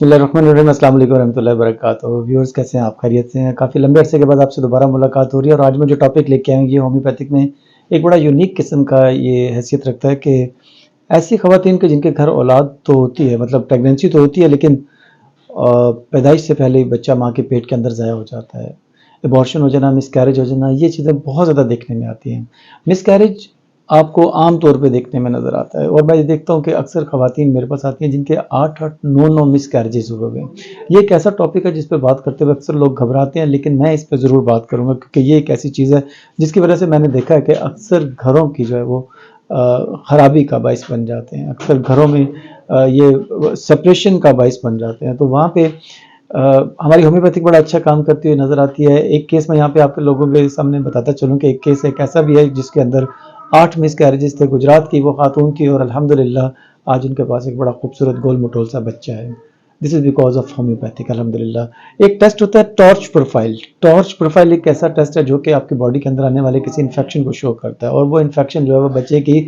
बिस्मिल्लाहिर्रहमानिर्रहीम, अस्सलाम वालेकुम रहमतुल्लाहि व बरकातुहू। व्यूअर्स, कैसे हैं आप? खैरियत से हैं? काफ़ी लंबे अरसे के बाद आपसे दोबारा मुलाकात हो रही है और आज मैं जो टॉपिक लेके आया हूँ ये होम्योपैथिक में एक बड़ा यूनिक किस्म का ये हैसियत रखता है कि ऐसी ख़वातीन के जिनके घर औलाद तो होती है, मतलब प्रेगनेंसी तो होती है, लेकिन पैदाइश से पहले ही बच्चा माँ के पेट के अंदर ज़ाया हो जाता है। एबॉर्शन हो जाना, मिसकैरेज हो जाना, ये चीज़ें बहुत ज़्यादा देखने में आती हैं। मिसकैरेज आपको आम तौर पे देखने में नज़र आता है और मैं ये देखता हूँ कि अक्सर ख़वातीन मेरे पास आती हैं जिनके 8-8, 9-9 मिसकैरेजेस हुए हुए हैं। ये एक ऐसा टॉपिक है जिस पे बात करते हुए अक्सर लोग घबराते हैं, लेकिन मैं इस पे ज़रूर बात करूँगा क्योंकि ये एक ऐसी चीज़ है जिसकी वजह से मैंने देखा है कि अक्सर घरों की जो है वो ख़राबी का बाइस बन जाते हैं। अक्सर घरों में ये सेपरेशन का बाइस बन जाते हैं। तो वहाँ पे हमारी होम्योपैथिक बड़ा अच्छा काम करती हुई नज़र आती है। एक केस मैं यहाँ पे आप लोगों के सामने बताता चलूँ कि एक केस एक ऐसा भी है जिसके अंदर 8 मिसकैरेजेस थे, गुजरात की वो खातून थी और अल्हम्दुलिल्लाह आज उनके पास एक बड़ा खूबसूरत गोल-मटोल सा बच्चा है। This is because of homeopathic, अल्हम्दुलिल्लाह। एक टेस्ट होता है टॉर्च प्रोफाइल। टॉर्च प्रोफाइल एक ऐसा टेस्ट है जो कि आपकी बॉडी के अंदर आने वाले किसी इन्फेक्शन को शो करता है और वो इन्फेक्शन जो है वो बच्चे की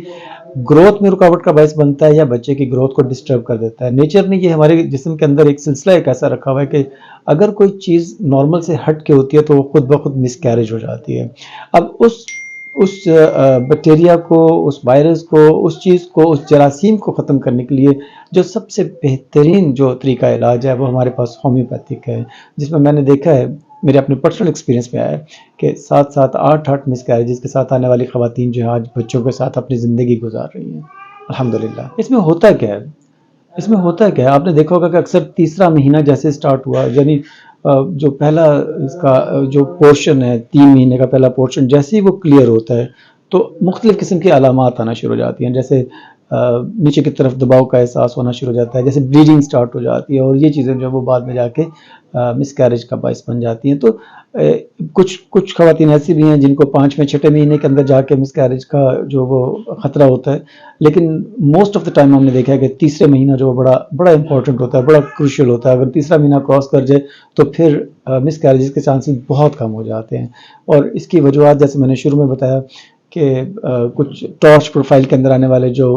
ग्रोथ में रुकावट का बायस बनता है या बच्चे की ग्रोथ को डिस्टर्ब कर देता है। नेचर ने ये हमारे जिस्म के अंदर एक सिलसिला एक ऐसा रखा हुआ है कि अगर कोई चीज़ नॉर्मल से हट के होती है तो वो खुद ब खुद मिसकैरेज हो जाती है। अब उस बैक्टीरिया को, उस वायरस को, उस चीज़ को, उस जरासीम को ख़त्म करने के लिए जो सबसे बेहतरीन जो तरीका इलाज है वो हमारे पास होम्योपैथिक है, जिसमें मैंने देखा है, मेरे अपने पर्सनल एक्सपीरियंस में आया है कि 7-7, 8-8 मिसकैरेजेस के साथ आने वाली ख़वातीन जो है आज बच्चों के साथ अपनी ज़िंदगी गुजार रही हैं, अल्हम्दुलिल्लाह। इसमें होता क्या है? इसमें होता क्या है? आपने देखा होगा कि अक्सर तीसरा महीना जैसे स्टार्ट हुआ, यानी जो पहला इसका जो पोर्शन है, 3 महीने का पहला पोर्शन जैसे ही वो क्लियर होता है तो मुख्तलिफ़ किस्म की अलामात आना शुरू हो जाती हैं। जैसे नीचे की तरफ दबाव का एहसास होना शुरू हो जाता है, जैसे ब्लीडिंग स्टार्ट हो जाती है और ये चीज़ें जो है वो बाद में जाके मिसकैरेज का बायस बन जाती हैं। तो कुछ कुछ ख़वातीन ऐसी भी हैं जिनको 5वें छठे महीने के अंदर जाके मिसकैरेज का जो वो ख़तरा होता है, लेकिन मोस्ट ऑफ द टाइम हमने देखा है कि तीसरे महीना जो बड़ा बड़ा इंपॉर्टेंट होता है, बड़ा क्रूशियल होता है। अगर तीसरा महीना क्रॉस कर जाए तो फिर मिसकैरेजेस के चांसेस बहुत कम हो जाते हैं और इसकी वजूहत जैसे मैंने शुरू में बताया कि कुछ टॉर्च प्रोफाइल के अंदर आने वाले जो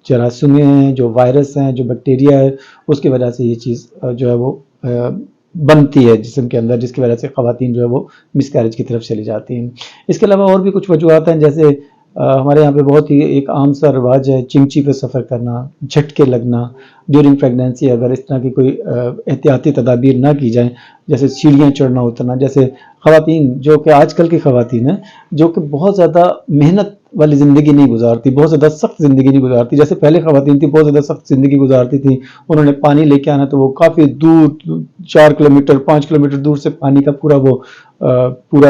जरासीमें हैं, जो वायरस हैं, जो बैक्टीरिया है, उसकी वजह से ये चीज़ जो है वो बनती है जिस्म के अंदर, जिसकी वजह से ख़वातीन जो है वो मिसकैरेज की तरफ चली जाती हैं। इसके अलावा और भी कुछ वजूहत हैं, जैसे हमारे यहाँ पे बहुत ही एक आम सा रिवाज है चिंची पे सफ़र करना, झटके लगना ड्यूरिंग प्रेगनेंसी। अगर इस तरह की कोई एहतियाती तदाबीर ना की जाएँ, जैसे सीढ़ियाँ चढ़ना उतरना, जैसे ख़वातीन जो कि आजकल की ख़वातीन हैं जो कि बहुत ज़्यादा मेहनत वाली ज़िंदगी नहीं गुजारती, बहुत ज़्यादा सख्त ज़िंदगी नहीं गुजारती। जैसे पहले ख़वातीन थी बहुत ज़्यादा सख्त ज़िंदगी गुजारती थी, उन्होंने पानी लेके आना तो वो काफ़ी दूर 4 किलोमीटर 5 किलोमीटर दूर से पानी का पूरा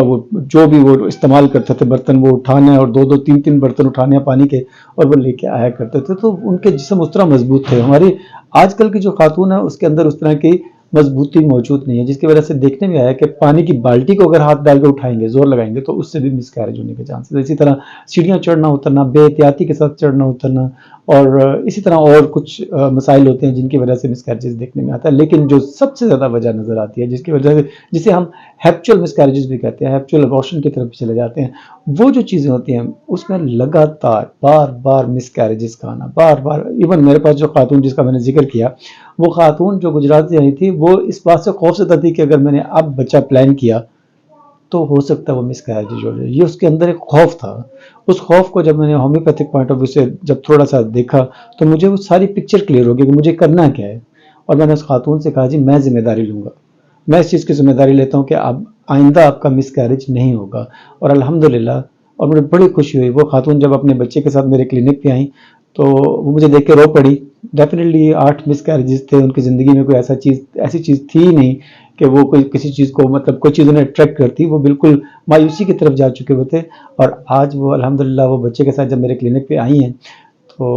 वो जो भी वो इस्तेमाल करते थे बर्तन वो उठाने हैं और 2-2 3-3 बर्तन उठाने हैं पानी के और वो लेके आया करते थे, तो उनके जिस्म उस तरह मजबूत थे। हमारी आजकल की जो खातून है उसके अंदर उस तरह की मजबूती मौजूद नहीं है, जिसकी वजह से देखने में आया कि पानी की बाल्टी को अगर हाथ डाल के उठाएंगे, जोर लगाएंगे तो उससे भी मिसकैरेज होने के चांसेस। इसी तरह सीढ़ियाँ चढ़ना उतरना, बेएहतियाती के साथ चढ़ना उतरना और इसी तरह और कुछ मसाइल होते हैं जिनकी वजह से मिसकैरेजेस देखने में आता है। लेकिन जो सबसे ज़्यादा वजह नज़र आती है जिसकी वजह से, जिसे हम हैप्चुअल मिसकैरेजेस भी कहते हैं, हैप्चुअल अबॉर्शन की तरफ चले जाते हैं, वो जो चीज़ें होती हैं उसमें लगातार बार-बार मिसकैरेजेस का आना, बार-बार। इवन मेरे पास जो खातून जिसका मैंने ज़िक्र किया, वो खातून जो गुजरात से आई थी, वो इस बात से खौफज़दा थी कि अगर मैंने अब बच्चा प्लान किया तो हो सकता है वो मिसकैरेज हो जाए। ये उसके अंदर एक खौफ था। उस खौफ को जब मैंने होम्योपैथिक पॉइंट ऑफ व्यू से जब थोड़ा-सा देखा तो मुझे वो सारी पिक्चर क्लियर हो गई कि मुझे करना क्या है और मैंने उस खातून से कहा, जी मैं ज़िम्मेदारी लूँगा। मैं इस चीज़ की ज़िम्मेदारी लेता हूँ कि अब आइंदा आपका मिसकैरेज नहीं होगा। और अल्हम्दुलिल्लाह, और मुझे बड़ी खुशी हुई, वो खातून जब अपने बच्चे के साथ मेरे क्लिनिक पे आईं तो वो मुझे देख के रो पड़ी। डेफ़िनेटली 8 मिसकैरेजेस थे उनकी ज़िंदगी में, कोई ऐसी चीज़ थी ही नहीं कि वो कोई किसी चीज़ को, मतलब कोई चीज़ उन्हें अट्रैक्ट करती। वो बिल्कुल मायूसी की तरफ जा चुके हुए थे और आज वो अल्हम्दुलिल्लाह वो बच्चे के साथ जब मेरे क्लिनिक पे आई हैं तो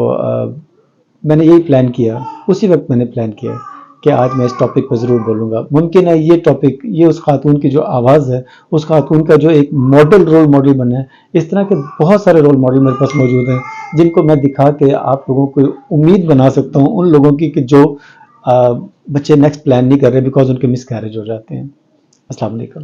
मैंने यही प्लान किया, उसी वक़्त मैंने प्लान किया कि आज मैं इस टॉपिक पे ज़रूर बोलूँगा। मुमकिन है ये टॉपिक, ये उस खातून की जो आवाज़ है, उस खातून का जो एक रोल मॉडल बना है, इस तरह के बहुत सारे रोल मॉडल मेरे पास मौजूद हैं, जिनको मैं दिखा के आप लोगों को उम्मीद बना सकता हूँ उन लोगों की कि जो बच्चे नेक्स्ट प्लान नहीं कर रहे बिकॉज़ उनके मिसकैरेज हो जाते हैं। अस्सलाम वालेकुम।